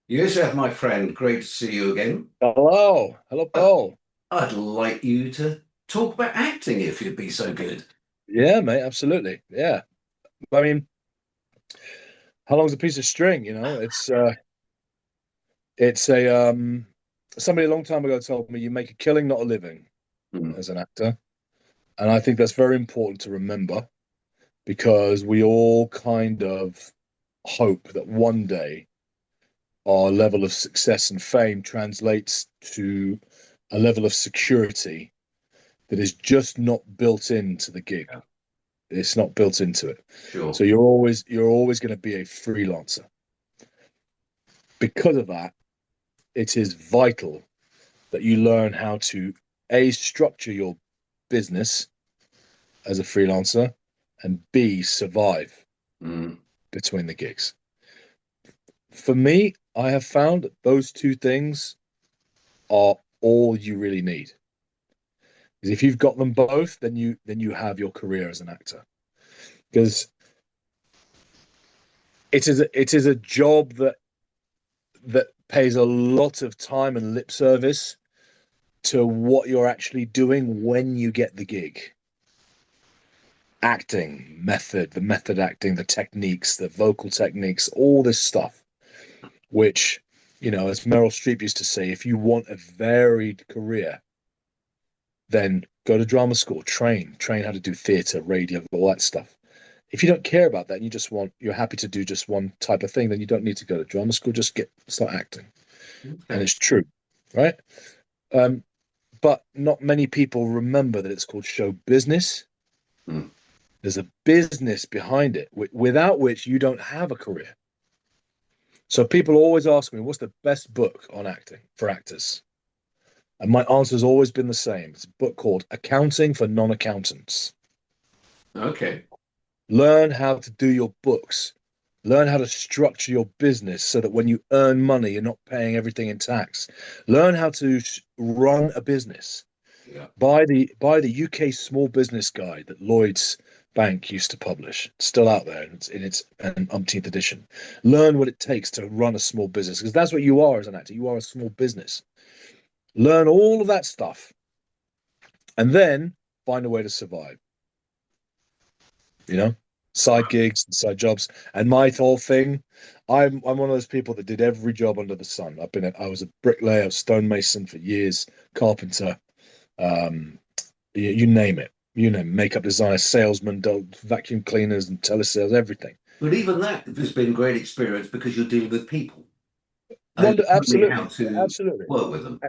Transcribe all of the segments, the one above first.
Youssef, my friend, great to see you again. Hello, hello, I- Paul. I'd like you to talk about acting if you'd be so good. Yeah, mate, absolutely. Yeah, I mean, how long's a piece of string? It's a somebody a long time ago told me you make a killing, not a living, Hmm. as an actor, and I think that's very important to remember because we all kind of hope that one day our level of success and fame translates to a level of security that is just not built into the gig. Yeah, It's not built into it. So sure. you're always going to be a freelancer. Because of that, it is vital that you learn how to A, structure your business as a freelancer, and B, survive Hmm. between the gigs. For me, I have found that those two things are all you really need. Because if you've got them both, then you have your career as an actor. Because it is a job that pays a lot of time and lip service to what you're actually doing when you get the gig. Acting, the method acting, the techniques, the vocal techniques, all this stuff, which, as Meryl Streep used to say, if you want a varied career, then go to drama school, train how to do theatre, radio, all that stuff. If you don't care about that and you're happy to do just one type of thing, then you don't need to go to drama school, just start acting. And Okay. it's true, right? Um, but not many people remember that it's called show business. Hmm. There's a business behind it, without which you don't have a career. So people always ask me, what's the best book on acting for actors? And my answer has always been the same. It's a book called Accounting for Non-Accountants. Okay. Learn how to do your books. Learn how to structure your business so that when you earn money, you're not paying everything in tax. Learn how to run a business. Yeah. Buy the UK Small Business Guide that Lloyd's Bank used to publish. It's still out there, and it's in its umpteenth edition. Learn what it takes to run a small business, because that's what you are as an actor. You are a small business. Learn all of that stuff, and then find a way to survive. You know, side Right. gigs, side jobs, and my whole thing. I'm one of those people that did every job under the sun. I was a bricklayer, stonemason for years, carpenter. Um, you name it. Makeup designer, salesman, vacuum cleaners, and telesales, everything. But even that has been great experience because you're dealing with people and Wonder, learning how absolutely, to absolutely, work with them.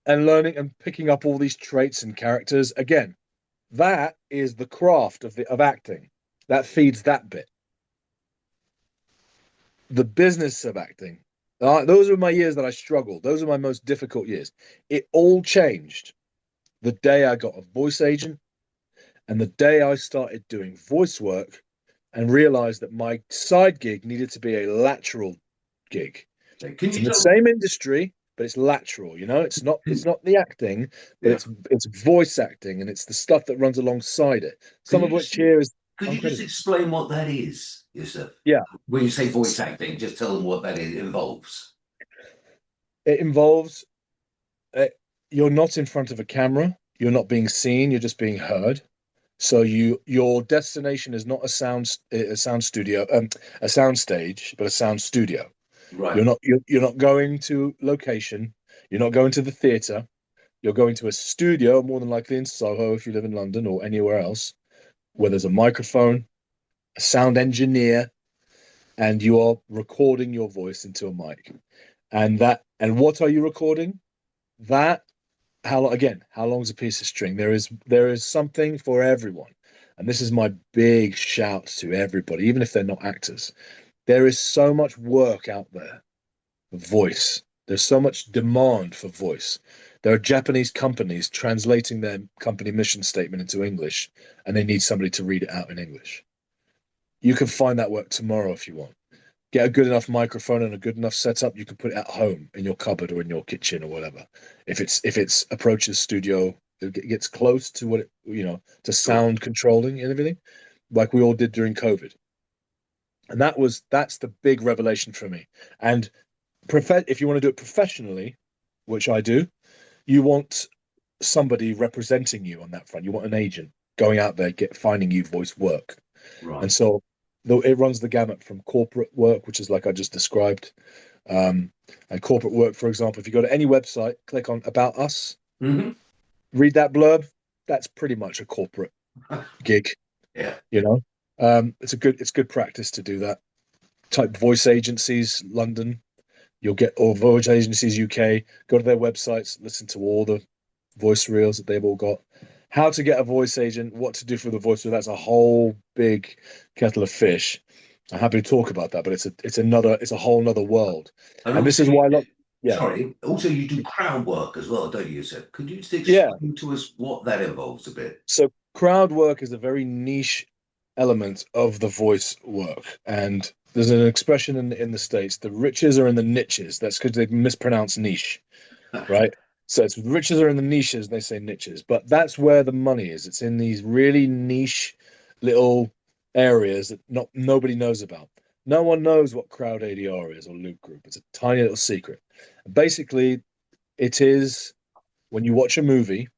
and learning and picking up all these traits and characters. Again, that is the craft of acting. That feeds that bit. The business of acting. Those were my years that I struggled. Those are my most difficult years. It all changed the day I got a voice agent and the day I started doing voice work and realized that my side gig needed to be a lateral gig. Okay. Can It's you in the tell? same industry, but it's lateral. It's Can, not the acting, but yeah. it's voice acting, and it's the stuff that runs alongside it. Can Some you of which just here is could you just uncredited. explain what that is, Yusuf? Yeah, When you say voice acting, just tell them what that involves. it involves uh, you're not in front of a camera, you're not being seen, you're just being heard. So your destination is not a sound studio, a sound stage, but a sound studio. Right. You're not going to location. You're not going to the theater. You're going to a studio, more than likely in Soho if you live in London or anywhere else, where there's a microphone, a sound engineer, and you are recording your voice into a mic. And what are you recording? That how long's a piece of string? There is something for everyone. And this is my big shout to everybody, even if they're not actors. There is so much work out there for voice. There's so much demand for voice. There are Japanese companies translating their company mission statement into English, and they need somebody to read it out in English. You can find that work tomorrow if you want. Get a good enough microphone and a good enough setup, you can put it at home in your cupboard or in your kitchen or whatever. If it's approaches studio, it gets close to to Sure. sound controlling and everything, like we all did during COVID. And that's the big revelation for me. And if you want to do it professionally, which I do, you want somebody representing you on that front. You want an agent going out there, finding you voice work. And Right. so though it runs the gamut from corporate work, which is like I just described, and corporate work, for example, if you go to any website, click on About Us, Hmm. read that blurb, that's pretty much a corporate gig, Yeah. you know. It's good practice to do that. Type voice agencies, London, you'll get, or voice agencies UK, go to their websites, listen to all the voice reels that they've all got. How to get a voice agent, what to do for the voice reel, that's a whole big kettle of fish. I'm happy to talk about that, but it's a whole nother world. And And this also, is why, look, yeah, sorry, also you do crowd work as well, don't you, Yusuf? Could you just yeah. explain to us what that involves a bit? So crowd work is a very niche element of the voice work. And there's an expression in the States, the riches are in the niches. That's because they mispronounce niche, right? So it's riches are in the niches, they say niches, but that's where the money is. It's in these really niche little areas that nobody knows about. No one knows what crowd ADR is or loop group. It's a tiny little secret. Basically, it is when you watch a movie,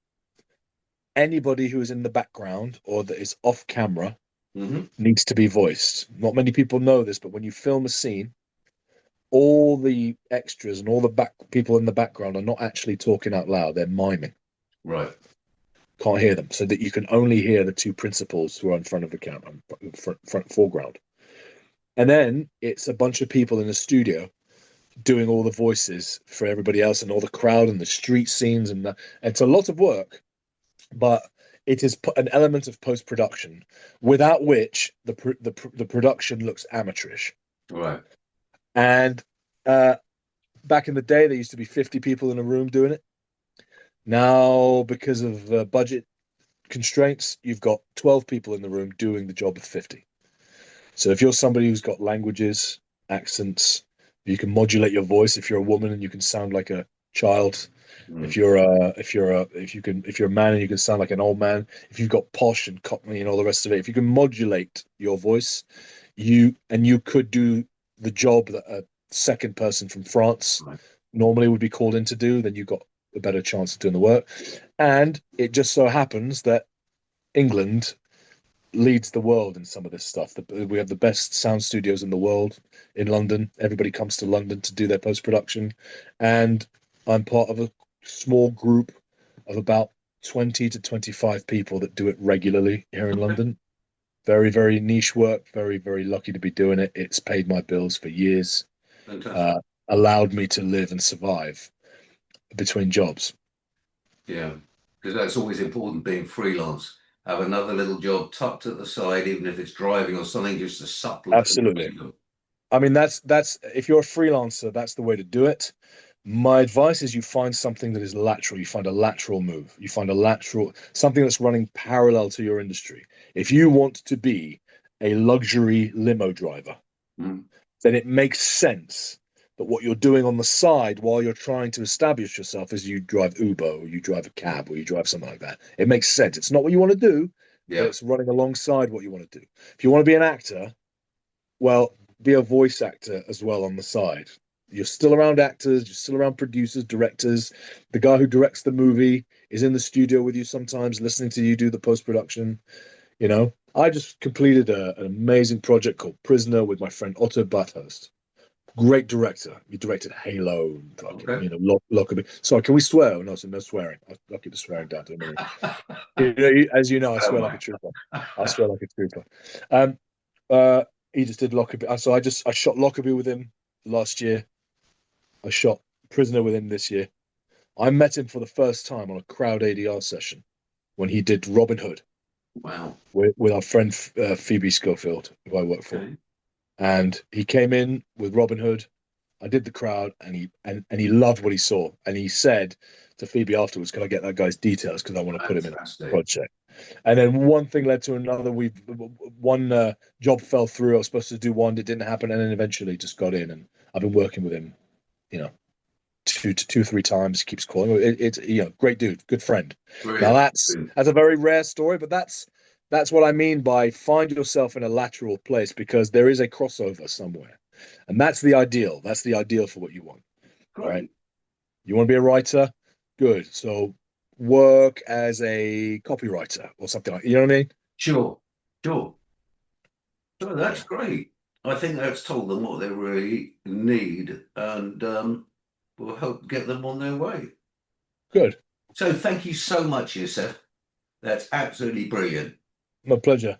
anybody who is in the background or that is off camera Hmm. needs to be voiced. Not many people know this, but when you film a scene, all the extras and all the back people in the background are not actually talking out loud, they're miming. Right. Can't hear them, so that you can only hear the two principals who are in front of the camera, front foreground. And then it's a bunch of people in the studio doing all the voices for everybody else and all the crowd and the street scenes it's a lot of work, but it is an element of post production without which the production looks amateurish. Right. And uh, back in the day, there used to be 50 people in a room doing it. Now, because of budget constraints, you've got 12 people in the room doing the job of 50. So if you're somebody who's got languages, accents, you can modulate your voice. If you're a woman and you can sound like a child, Mm. if you're a man and you can sound like an old man, if you've got posh and cockney and all the rest of it, if you can modulate your voice, you could do the job that a second person from France Right. normally would be called in to do, then you've got a better chance of doing the work. And it just so happens that England leads the world in some of this stuff. We have the best sound studios in the world in London. Everybody comes to London to do their post production, and I'm part of a small group of about 20 to 25 people that do it regularly here in Okay. London. Very, very niche work. Very, very lucky to be doing it. It's paid my bills for years, Fantastic. uh, allowed me to live and survive between jobs. Yeah. Because that's always important being freelance. Have another little job tucked at the side, even if it's driving or something, just to supplement your Absolutely. income. I mean, that's if you're a freelancer, that's the way to do it. My advice is you find something that is lateral. You find a lateral move. You find a lateral, something that's running parallel to your industry. If you want to be a luxury limo driver, Mm. then it makes sense that what you're doing on the side while you're trying to establish yourself is you drive Uber or you drive a cab or you drive something like that. It makes sense. It's not what you want to do, but Yeah. it's running alongside what you want to do. If you want to be an actor, well, be a voice actor as well on the side. You're still around actors, you're still around producers, directors. The guy who directs the movie is in the studio with you sometimes, listening to you do the post production. I just completed an amazing project called Prisoner with my friend Otto Bathurst. Great director. He directed Halo and fucking, Okay. Lockerbie. Sorry, can we swear? No, so no swearing. I'll keep the swearing down to a minute. As you know, I I don't swear like a mind. trooper. I swear like a trooper. Um, uh, he just did Lockerbie. So I shot Lockerbie with him last year. I shot Prisoner with him this year. I met him for the first time on a crowd ADR session when he did Robin Hood Wow. with our friend Phoebe Schofield, who I work for. Okay. And he came in with Robin Hood. I did the crowd, and he loved what he saw. And he said to Phoebe afterwards, "Can I get that guy's details because I want to put him in a Fantastic. project?" And then one thing led to another. One job fell through. I was supposed to do one, it didn't happen, and then eventually just got in. And I've been working with him, you know, two, 3 times. He keeps calling. It's great dude, good friend. Now Brilliant. that's a very rare story, but that's what I mean by find yourself in a lateral place because there is a crossover somewhere. And that's the ideal. That's the ideal for what you want. All right. Great. You want to be a writer? Good. So work as a copywriter or something like, you know what I mean? Sure. Sure. So that's Yeah. great. I think that's told them what they really need, and we'll help get them on their way. Good. So thank you so much, Youssef. That's absolutely brilliant. My pleasure.